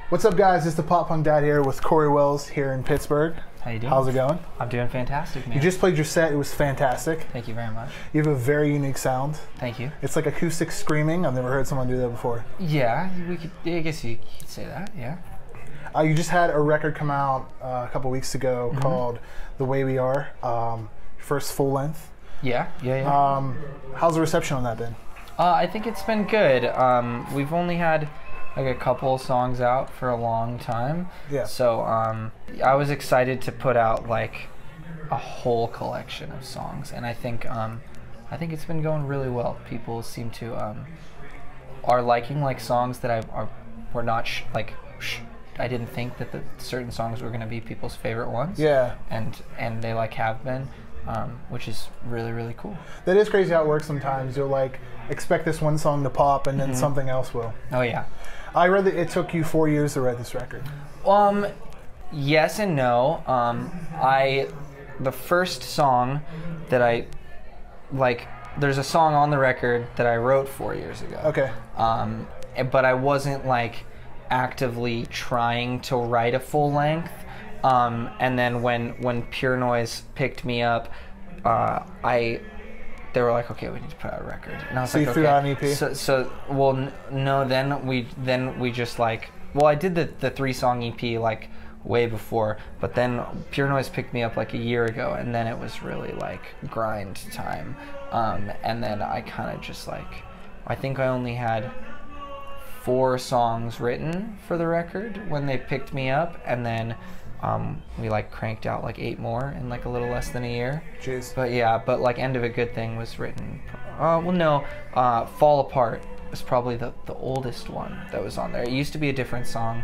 What's up, guys? It's the Pop Punk Dad here with Cory Wells here in Pittsburgh. How you doing? How's it going? I'm doing fantastic, man. You just played your set. It was fantastic. Thank you very much. You have a very unique sound. Thank you. It's like acoustic screaming. I've never heard someone do that before. Yeah, I guess you could say that, yeah. You just had a record come out a couple weeks ago called The Way We Are, first full length. Yeah. How's the reception on that been? I think it's been good. We've only had like a couple songs out for a long time. Yeah. So I was excited to put out like a whole collection of songs, and I think it's been going really well. People seem to are liking like songs that were not I didn't think that the certain songs were going to be people's favorite ones. Yeah. And they like have been, which is really, really cool. That is crazy how it works sometimes. You'll like expect this one song to pop and then something else will. Oh yeah. I read that it took you 4 years to write this record. Yes and no. The first song that I like, there's a song on the record that I wrote 4 years ago. Okay. But I wasn't like actively trying to write a full length. And then when Pure Noise picked me up, they were like, okay, we need to put out a record. And I was like, you threw out an EP? No, then we just like, well, I did the 3-song EP like way before, but then Pure Noise picked me up like a year ago, and then it was really like grind time. And then I kind of just like, I think I only had 4 songs written for the record when they picked me up, and then we like cranked out like 8 more in like a little less than a year. Jeez. But yeah, like End of a Good Thing was written. Fall Apart was probably the oldest one that was on there. It used to be a different song,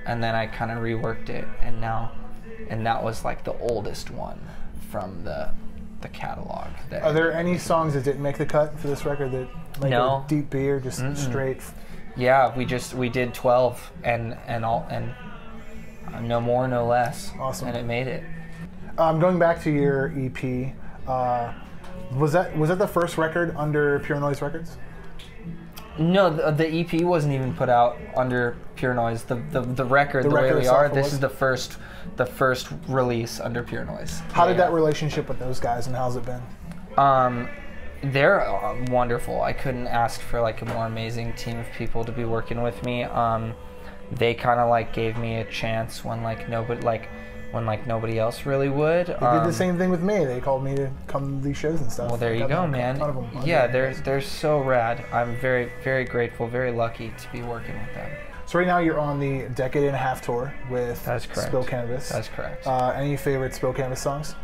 and then I kind of reworked it, and that was like the oldest one from the catalog. Are there any songs that didn't make the cut for this record that like a deep B or just straight? Yeah, we did 12 and no more, no less. Awesome. And it made it. Going back to your EP, was that the first record under Pure Noise Records? No, the EP wasn't even put out under Pure Noise. The record, The Way We Are, this is the first release under Pure Noise. How did that relationship with those guys, and how's it been? They're wonderful. I couldn't ask for like a more amazing team of people to be working with me. They kind of like gave me a chance when nobody else really would. They did the same thing with me. They called me to come to these shows and stuff. Well, there you go, man. Yeah, they're so rad. I'm very, very grateful, very lucky to be working with them. So right now you're on the Decade and a Half tour with Spill Canvas. That's correct. Any favorite Spill Canvas songs?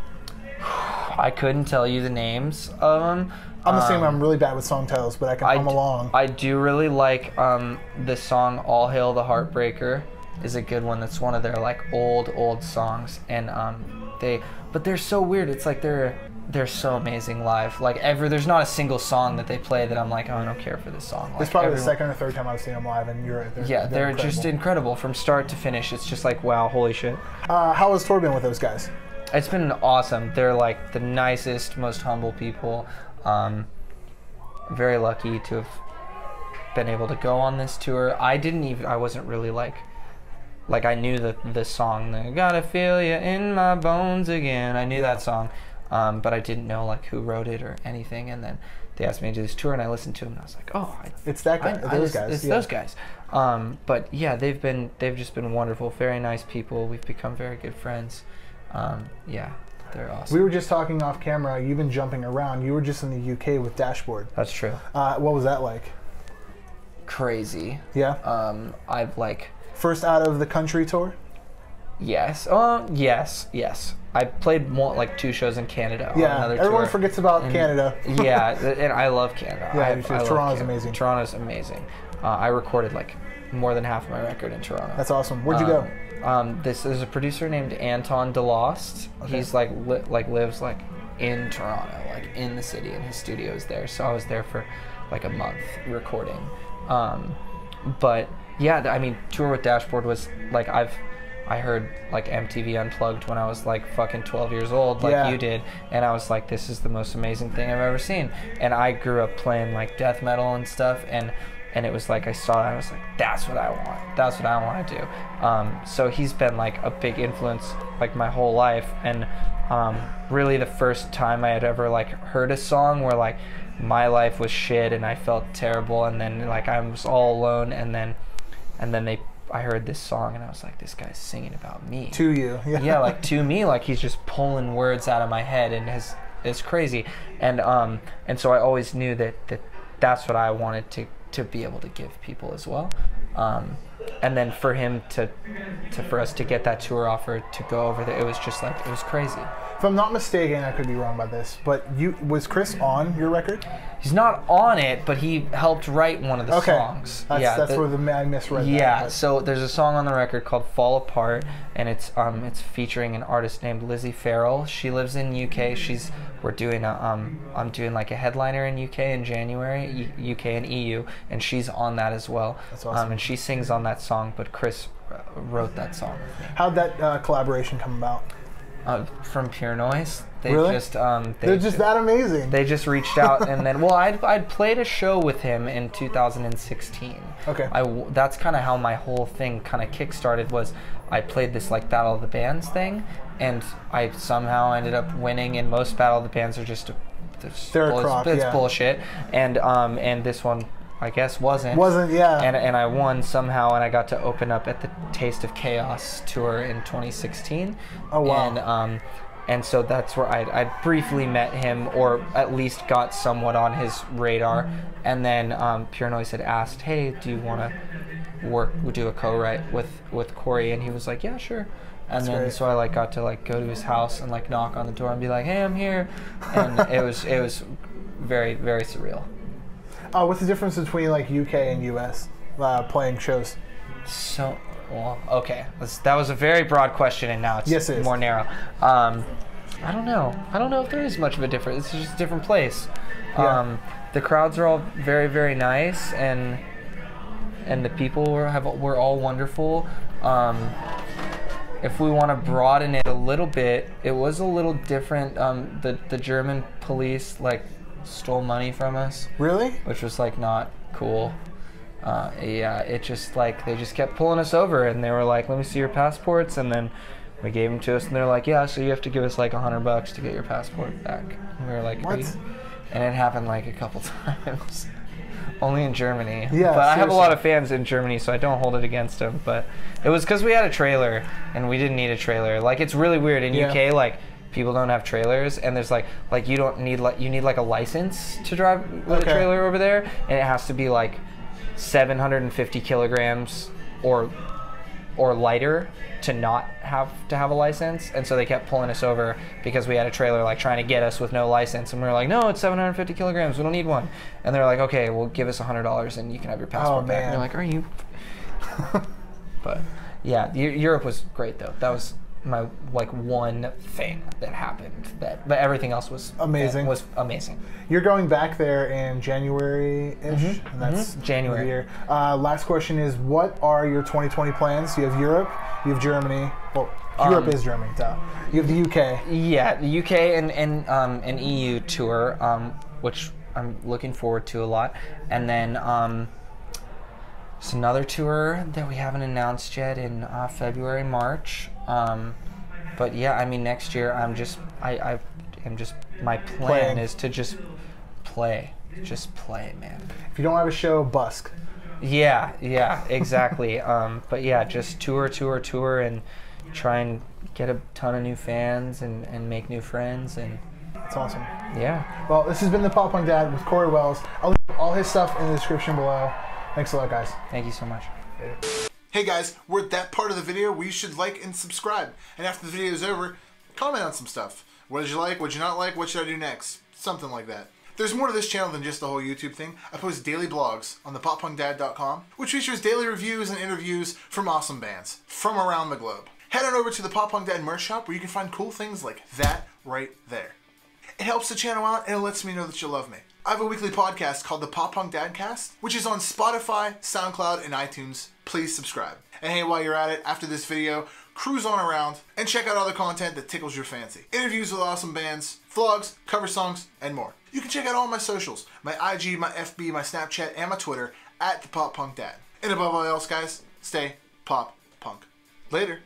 I couldn't tell you the names of them. I'm the same. I'm really bad with song titles, but I can hum along. I do really like the song "All Hail the Heartbreaker" is a good one. That's one of their like old songs, and but they're so weird. It's like they're so amazing live. Like there's not a single song that they play that I'm like, oh, I don't care for this song. Like, it's probably the second or third time I've seen them live, and you're right there. Yeah, they're just incredible from start to finish. It's just like, wow, holy shit. How has tour been with those guys? It's been awesome. They're like the nicest, most humble people. Very lucky to have been able to go on this tour. I wasn't really like I knew the song, I gotta feel you in my bones again. I knew that song, but I didn't know like who wrote it or anything. And then they asked me to do this tour, and I listened to them, and I was like, oh, it's that guy. Those guys. It's those guys. But yeah, they've just been wonderful, very nice people. We've become very good friends. Yeah, they're awesome. We were just talking off camera. You've been jumping around. You were just in the UK with Dashboard. That's true. What was that like? Crazy. Yeah. I've like first out of the country tour. Yes. Yes. I played more like 2 shows in Canada. Yeah. On another Everyone tour. forgets about Canada. Yeah, and I love Canada. Yeah, Toronto's amazing. Toronto's amazing. I recorded like more than half of my record in Toronto. That's awesome. Where'd you go? There's a producer named Anton DeLost. Okay. He's lives like in Toronto, like in the city, and his studio is there. So I was there for like a month recording. But yeah, I mean, tour with Dashboard was like I heard like MTV Unplugged when I was like fucking 12 years old, like you did, and I was like, this is the most amazing thing I've ever seen. And I grew up playing like death metal and stuff, and and it was like I saw it, I was like, that's what I want. That's what I want to do. So he's been like a big influence like my whole life, and really the first time I had ever like heard a song where like my life was shit and I felt terrible, and then like I was all alone, and then I heard this song and I was like, this guy's singing about me. To you. Yeah, like to me, like he's just pulling words out of my head, and it's crazy. And so I always knew that's what I wanted to be able to give people as well. And then for him for us to get that tour offer to go over there, it was just like, it was crazy. If I'm not mistaken, I could be wrong about this, but was Chris on your record? He's not on it, but he helped write one of the songs. That's where I misread that. Yeah, so there's a song on the record called Fall Apart, and it's featuring an artist named Lizzie Farrell. She lives in UK. I'm doing like a headliner in UK in January, UK and EU, and she's on that as well. That's awesome. And she sings on that song, but Chris wrote that song with me. How'd that collaboration come about? From Pure Noise. Really? They're just that amazing. They just reached out, and then, well, I'd played a show with him in 2016. Okay. That's kind of how my whole thing kind of kick-started, was I played this like Battle of the Bands thing, and I somehow ended up winning, and most Battle of the Bands are just it's bullshit. And this one, I guess, wasn't, yeah. And I won somehow, and I got to open up at the Taste of Chaos tour in 2016. Oh wow. And so that's where I briefly met him, or at least got somewhat on his radar. And then Pure Noise had asked, hey, do you want to do a co-write with Cory? And he was like, yeah, sure. And then so I like got to like go to his house and like knock on the door and be like, hey, I'm here. And it was very, very surreal. What's the difference between like UK and US playing shows? So, well, okay, that was a very broad question, and now it's more narrow. I don't know. I don't know if there is much of a difference. It's just a different place. Yeah. The crowds are all very, very nice, and the people were all wonderful. If we want to broaden it a little bit, it was a little different. The German police like stole money from us. Really? Which was like not cool. Yeah, it just like they just kept pulling us over, and they were like, let me see your passports, and then we gave them to us, and they're like, yeah, so you have to give us like $100 to get your passport back. And we were like, what? And it happened like a couple times. Only in Germany. Yeah, but seriously. I have a lot of fans in Germany, so I don't hold it against them. But it was because we had a trailer, and we didn't need a trailer. Like, it's really weird in UK. Like, people don't have trailers, and there's like you don't need you need like a license to drive with a trailer over there, and it has to be like 750 kilograms or lighter to not have to have a license. And so they kept pulling us over because we had a trailer like trying to get us with no license, and we were like, no, it's 750 kilograms, we don't need one. And they're like, okay, well, give us $100 and you can have your passport back. And they're like, are you but yeah, Europe was great though. That was my like one thing that happened, but everything else was amazing. You're going back there in January-ish, and that's January. the year. Last question is, what are your 2020 plans? You have Europe, you have Germany. Well, Europe is Germany. Duh. You have the UK. Yeah, the UK and an EU tour, which I'm looking forward to a lot, and then it's another tour that we haven't announced yet in February, March. But yeah, I mean, next year my plan is to just play, man. If you don't have a show, busk. Yeah, exactly. But yeah, just tour, and try and get a ton of new fans and make new friends, and that's awesome. Yeah. Well, this has been the Pop Punk Dad with Cory Wells. I'll leave all his stuff in the description below. Thanks a lot, guys. Thank you so much. Later. Hey guys, we're at that part of the video where you should like and subscribe. And after the video is over, comment on some stuff. What did you like? What did you not like? What should I do next? Something like that. There's more to this channel than just the whole YouTube thing. I post daily blogs on thepoppunkdad.com, which features daily reviews and interviews from awesome bands from around the globe. Head on over to the Pop Punk Dad merch shop where you can find cool things like that right there. It helps the channel out and it lets me know that you love me. I have a weekly podcast called the Pop Punk Dadcast, which is on Spotify, SoundCloud, and iTunes. Please subscribe. And hey, while you're at it, after this video, cruise on around, and check out other content that tickles your fancy. Interviews with awesome bands, vlogs, cover songs, and more. You can check out all my socials, my IG, my FB, my Snapchat, and my Twitter at the Pop Punk Dad. And above all else, guys, stay pop punk. Later.